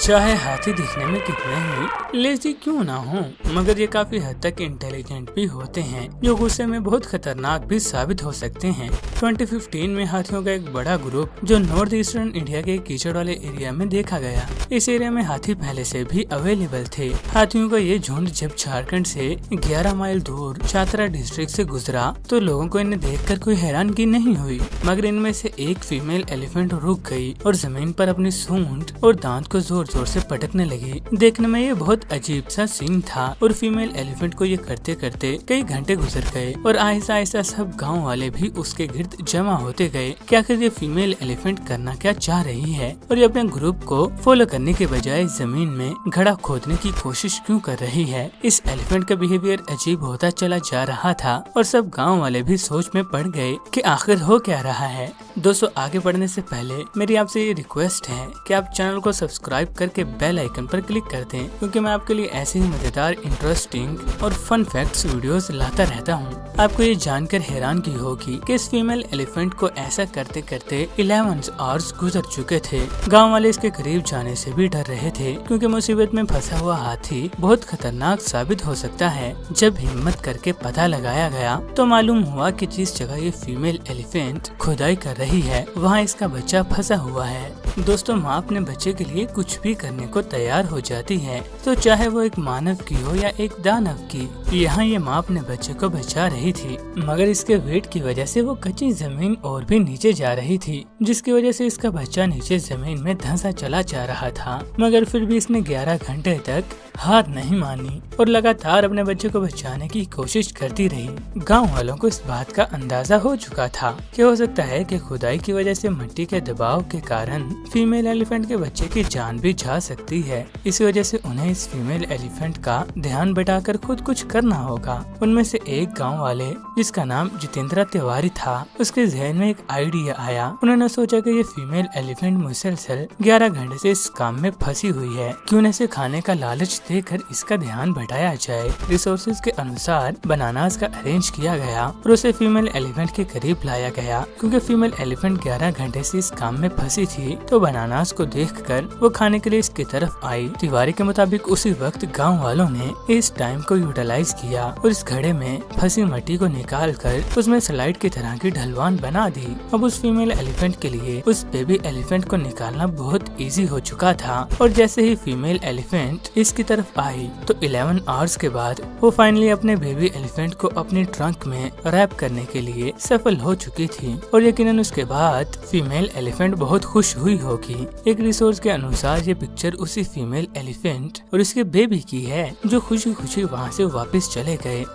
चाहे हाथी दिखने में कितने ही लेजी क्यों ना हो, मगर ये काफी हद तक इंटेलिजेंट भी होते हैं, जो गुस्से में बहुत खतरनाक भी साबित हो सकते हैं। 2015 में हाथियों का एक बड़ा ग्रुप जो नॉर्थ ईस्टर्न इंडिया के कीचड़ वाले एरिया में देखा गया। इस एरिया में हाथी पहले से भी अवेलेबल थे। हाथियों का ये झुंड जब झारखंड से 11 माइल दूर चातरा डिस्ट्रिक्ट से गुजरा तो लोगों को इन्हें देखकर कोई हैरानगी नहीं हुई, मगर इनमें से एक फीमेल एलिफेंट रुक गई और जमीन पर अपनी सूंड और दांत को जोर जोर से पटकने लगी। देखने में ये बहुत अजीब सा सीन था और फीमेल एलिफेंट को ये करते करते कई घंटे गुजर गए और आहिस्ता आहिस्ता सब गांव वाले भी उसके गिर्द जमा होते गए कि आखिर ये फीमेल एलिफेंट करना क्या चाह रही है और ये अपने ग्रुप को फॉलो करने के बजाय जमीन में घड़ा खोदने की कोशिश क्यों कर रही है। इस एलिफेंट का बिहेवियर अजीब होता चला जा रहा था और सब गाँव वाले भी सोच में पड़ गए कि आखिर हो क्या रहा है। दोस्तों, आगे बढ़ने से पहले मेरी आपसे ये रिक्वेस्ट है कि आप चैनल को सब्सक्राइब करके बेल आइकन पर क्लिक कर दें, क्योंकि मैं आपके लिए ऐसे ही मजेदार, इंटरेस्टिंग और फन फैक्ट्स वीडियोस लाता रहता हूँ। आपको ये जानकर हैरानगी होगी कि इस फीमेल एलिफेंट को ऐसा करते करते 11 आवर्स गुजर चुके थे। गांव वाले इसके करीब जाने से भी डर रहे थे, क्योंकि मुसीबत में फंसा हुआ हाथी बहुत खतरनाक साबित हो सकता है। जब हिम्मत करके पता लगाया गया तो मालूम हुआ कि जिस जगह ये फीमेल एलिफेंट खुदाई कर रही है वहाँ इसका बच्चा फंसा हुआ है। दोस्तों, माँ अपने बच्चे के लिए कुछ भी करने को तैयार हो जाती है, तो चाहे वो एक मानव की हो या एक दानव की। यहाँ ये माँ अपने बच्चे को बचा रही थी, मगर इसके वेट की वजह से वो कच्ची जमीन और भी नीचे जा रही थी, जिसकी वजह से इसका बच्चा नीचे जमीन में धंसा चला जा रहा था। मगर फिर भी इसने 11 घंटे तक हार नहीं मानी और लगातार अपने बच्चे को बचाने की कोशिश करती रही। गांव वालों को इस बात का अंदाजा हो चुका था कि हो सकता है कि खुदाई की वजह से मिट्टी के दबाव के कारण फीमेल एलिफेंट के बच्चे की जान भी जा सकती है। इसी वजह से उन्हें इस फीमेल एलिफेंट का ध्यान बटाकर खुद कुछ करना होगा। उनमें से एक गांव वाले, जिसका नाम जितेंद्र तिवारी था, उसके जहन में एक आइडिया आया। उन्होंने सोचा कि ये फीमेल एलिफेंट मुसलसल 11 घंटे से इस काम में फंसी हुई है, क्यों न इसे खाने का लालच देकर इसका ध्यान बटाया जाए। रिसोर्सेज के अनुसार बनानास का अरेंज किया गया और उसे फीमेल एलिफेंट के करीब लाया गया। क्योंकि फीमेल एलिफेंट 11 घंटे से इस काम में फंसी थी, तो बनानास को देखकर वो खाने के लिए इसकी तरफ आई। तिवारी के मुताबिक उसी वक्त गांव वालों ने इस टाइम को यूटिलाइज किया और इस घड़े में फंसी मिट्टी को निकाल कर उसमें स्लाइड की तरह की ढलवान बना दी। अब उस फीमेल एलिफेंट के लिए उस बेबी एलिफेंट को निकालना बहुत इजी हो चुका था और जैसे ही फीमेल एलिफेंट इसकी तरफ आई तो 11 आवर्स के बाद वो फाइनली अपने बेबी एलिफेंट को अपनी ट्रंक में रैप करने के लिए सफल हो चुकी थी और यकीनन उसके बाद फीमेल एलिफेंट बहुत खुश हुई होगी। एक रिसोर्स के अनुसार ये पिक्चर उसी फीमेल एलिफेंट और इसके बेबी की है, जो खुशी खुशी वहाँ से वापस चले गए।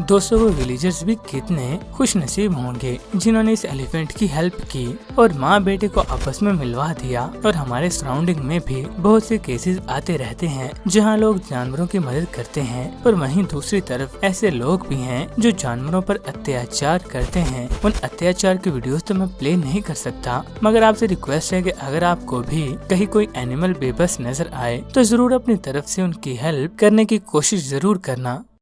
दोस्तों, वो विलेजर्स भी कितने खुश नसीब होंगे जिन्होंने इस एलिफेंट की हेल्प की और माँ बेटे को आपस में मिलवा दिया। और हमारे सराउंडिंग में भी बहुत से केसेस आते रहते हैं जहाँ लोग जानवरों की मदद करते हैं, पर वहीं दूसरी तरफ ऐसे लोग भी हैं जो जानवरों पर अत्याचार करते हैं। उन अत्याचार की वीडियोस तो मैं प्ले नहीं कर सकता, मगर आपसे रिक्वेस्ट है कि अगर आपको भी कहीं कोई एनिमल बेबस नजर आए तो जरूर अपनी तरफ से उनकी हेल्प करने की कोशिश जरूर करना।